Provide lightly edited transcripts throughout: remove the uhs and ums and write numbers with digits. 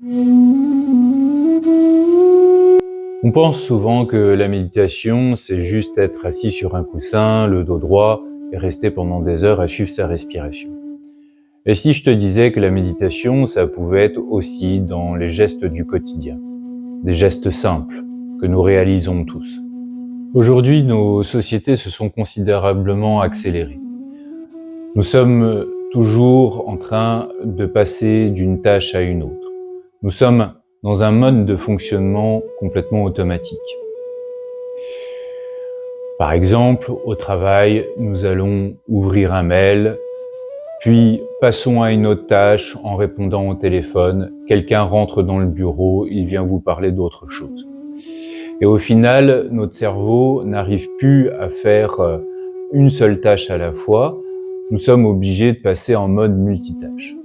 On pense souvent que la méditation, c'est juste être assis sur un coussin, le dos droit, et rester pendant des heures à suivre sa respiration. Et si je te disais que la méditation, ça pouvait être aussi dans les gestes du quotidien, des gestes simples que nous réalisons tous. Aujourd'hui, nos sociétés se sont considérablement accélérées. Nous sommes toujours en train de passer d'une tâche à une autre. Nous sommes dans un mode de fonctionnement complètement automatique. Par exemple, au travail, nous allons ouvrir un mail, puis passons à une autre tâche en répondant au téléphone. Quelqu'un rentre dans le bureau, il vient vous parler d'autre chose. Et au final, notre cerveau n'arrive plus à faire une seule tâche à la fois. Nous sommes obligés de passer en mode multitâche.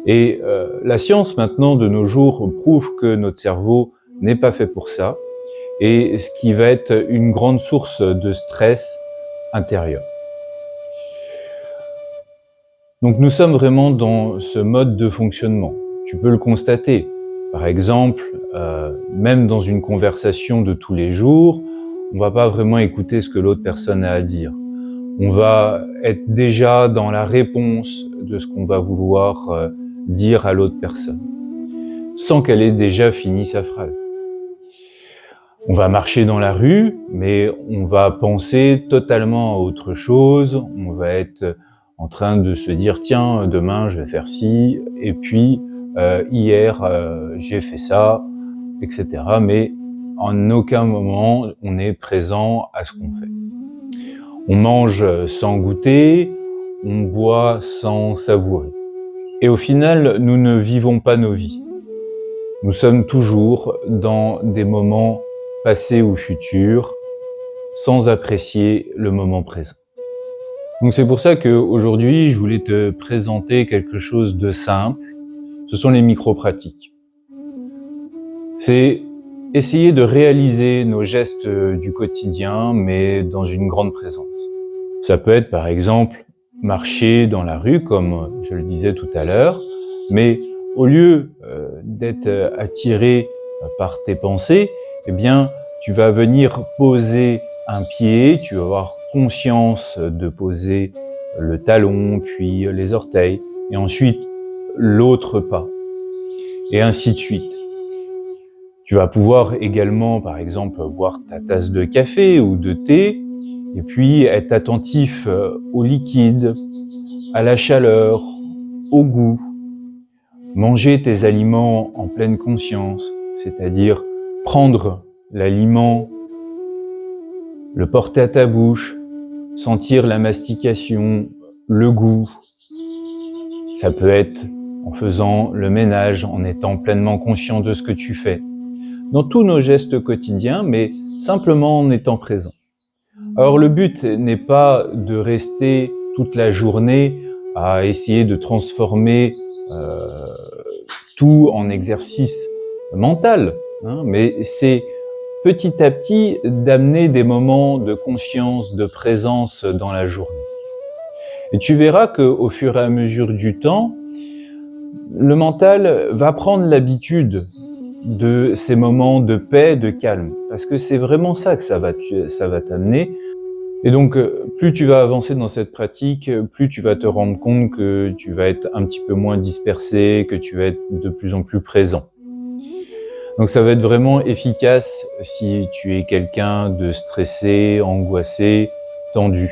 Et la science maintenant de nos jours prouve que notre cerveau n'est pas fait pour ça, et ce qui va être une grande source de stress intérieur. Donc nous sommes vraiment dans ce mode de fonctionnement. Tu peux le constater. Par exemple, même dans une conversation de tous les jours, on va pas vraiment écouter ce que l'autre personne a à dire. On va être déjà dans la réponse de ce qu'on va vouloir dire à l'autre personne, sans qu'elle ait déjà fini sa phrase. On va marcher dans la rue, mais on va penser totalement à autre chose. On va être en train de se dire « tiens, demain je vais faire ci, et puis hier j'ai fait ça », etc. Mais en aucun moment on est présent à ce qu'on fait. On mange sans goûter, on boit sans savourer. Et au final, nous ne vivons pas nos vies. Nous sommes toujours dans des moments passés ou futurs, sans apprécier le moment présent. Donc c'est pour ça qu'aujourd'hui, je voulais te présenter quelque chose de simple. Ce sont les micro-pratiques. C'est essayer de réaliser nos gestes du quotidien, mais dans une grande présence. Ça peut être par exemple marcher dans la rue, comme je le disais tout à l'heure, mais au lieu d'être attiré par tes pensées, eh bien, tu vas venir poser un pied, tu vas avoir conscience de poser le talon, puis les orteils, et ensuite l'autre pas, et ainsi de suite. Tu vas pouvoir également, par exemple, boire ta tasse de café ou de thé, et puis être attentif au liquide, à la chaleur, au goût. Manger tes aliments en pleine conscience, c'est-à-dire prendre l'aliment, le porter à ta bouche, sentir la mastication, le goût. Ça peut être en faisant le ménage, en étant pleinement conscient de ce que tu fais. Dans tous nos gestes quotidiens, mais simplement en étant présent. Alors le but n'est pas de rester toute la journée à essayer de transformer tout en exercice mental, hein, mais c'est petit à petit d'amener des moments de conscience, de présence dans la journée. Et tu verras qu'au fur et à mesure du temps, le mental va prendre l'habitude de ces moments de paix, de calme, parce que c'est vraiment ça que ça va t'amener. Et donc, plus tu vas avancer dans cette pratique, plus tu vas te rendre compte que tu vas être un petit peu moins dispersé, que tu vas être de plus en plus présent. Donc ça va être vraiment efficace si tu es quelqu'un de stressé, angoissé, tendu.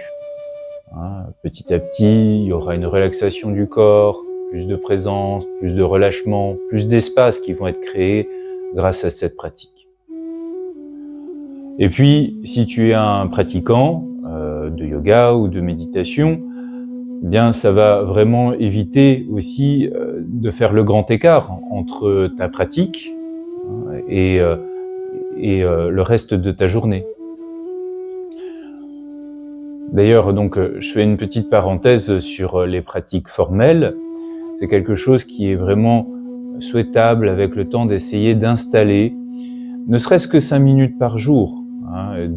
Hein, petit à petit, il y aura une relaxation du corps, plus de présence, plus de relâchement, plus d'espace qui vont être créés grâce à cette pratique. Et puis, si tu es un pratiquant de yoga ou de méditation, eh bien, ça va vraiment éviter aussi de faire le grand écart entre ta pratique et le reste de ta journée. D'ailleurs, donc, je fais une petite parenthèse sur les pratiques formelles. C'est quelque chose qui est vraiment souhaitable avec le temps d'essayer d'installer, ne serait-ce que 5 minutes par jour. Hein,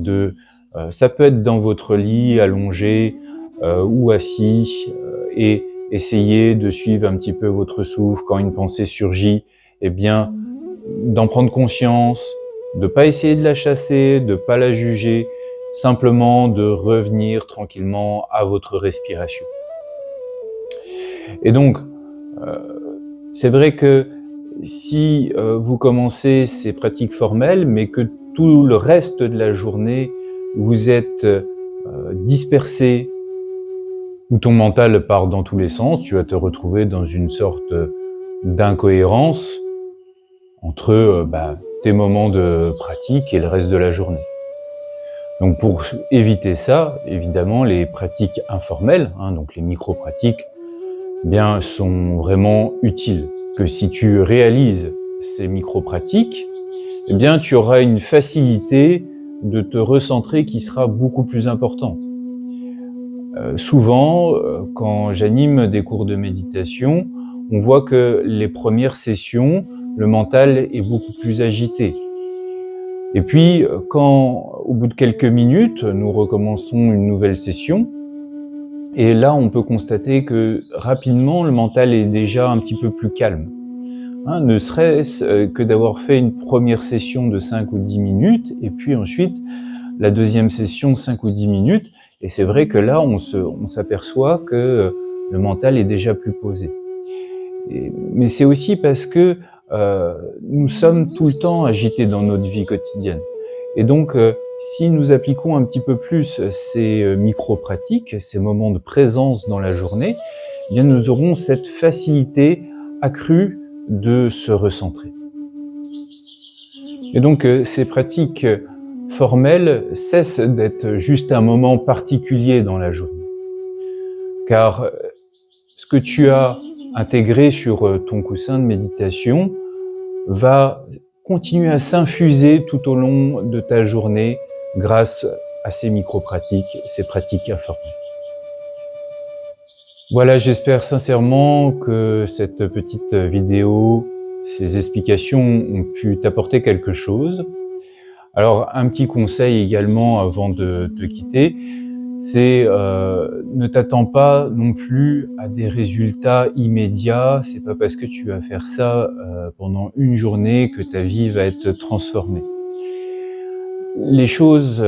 ça peut être dans votre lit, allongé ou assis, et essayer de suivre un petit peu votre souffle quand une pensée surgit, eh bien, d'en prendre conscience, de pas essayer de la chasser, de pas la juger, simplement de revenir tranquillement à votre respiration. Et donc, c'est vrai que si vous commencez ces pratiques formelles, mais que tout le reste de la journée, vous êtes dispersé, où ton mental part dans tous les sens, tu vas te retrouver dans une sorte d'incohérence entre tes moments de pratique et le reste de la journée. Donc pour éviter ça, évidemment, les pratiques informelles, donc les micro-pratiques, bien, sont vraiment utiles. Que si tu réalises ces micro-pratiques, eh bien, tu auras une facilité de te recentrer qui sera beaucoup plus importante. Souvent, quand j'anime des cours de méditation, on voit que les premières sessions, le mental est beaucoup plus agité. Et puis, quand, au bout de quelques minutes, nous recommençons une nouvelle session, et là, on peut constater que rapidement, le mental est déjà un petit peu plus calme. Ne serait-ce que d'avoir fait une première session de 5 ou 10 minutes, et puis ensuite, la deuxième session de 5 ou 10 minutes, et c'est vrai que là, on s'aperçoit que le mental est déjà plus posé. Mais c'est aussi parce que nous sommes tout le temps agités dans notre vie quotidienne. Et donc, si nous appliquons un petit peu plus ces micro-pratiques, ces moments de présence dans la journée, eh bien nous aurons cette facilité accrue de se recentrer. Et donc, ces pratiques formelles cessent d'être juste un moment particulier dans la journée. Car ce que tu as intégré sur ton coussin de méditation va continuer à s'infuser tout au long de ta journée grâce à ces micro-pratiques, ces pratiques informelles. Voilà, j'espère sincèrement que cette petite vidéo, ces explications ont pu t'apporter quelque chose. Alors, un petit conseil également avant de te quitter, c'est ne t'attends pas non plus à des résultats immédiats. C'est pas parce que tu vas faire ça pendant une journée que ta vie va être transformée. Les choses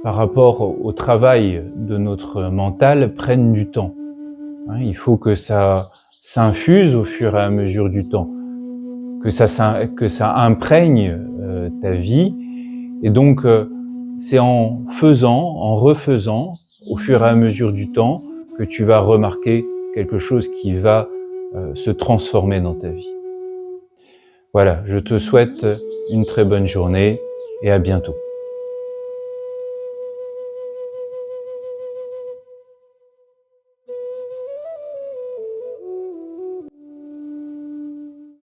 par rapport au travail de notre mental prennent du temps. Il faut que ça s'infuse au fur et à mesure du temps, que ça imprègne ta vie. Et donc, c'est en faisant, en refaisant, au fur et à mesure du temps, que tu vas remarquer quelque chose qui va se transformer dans ta vie. Voilà, je te souhaite une très bonne journée et à bientôt.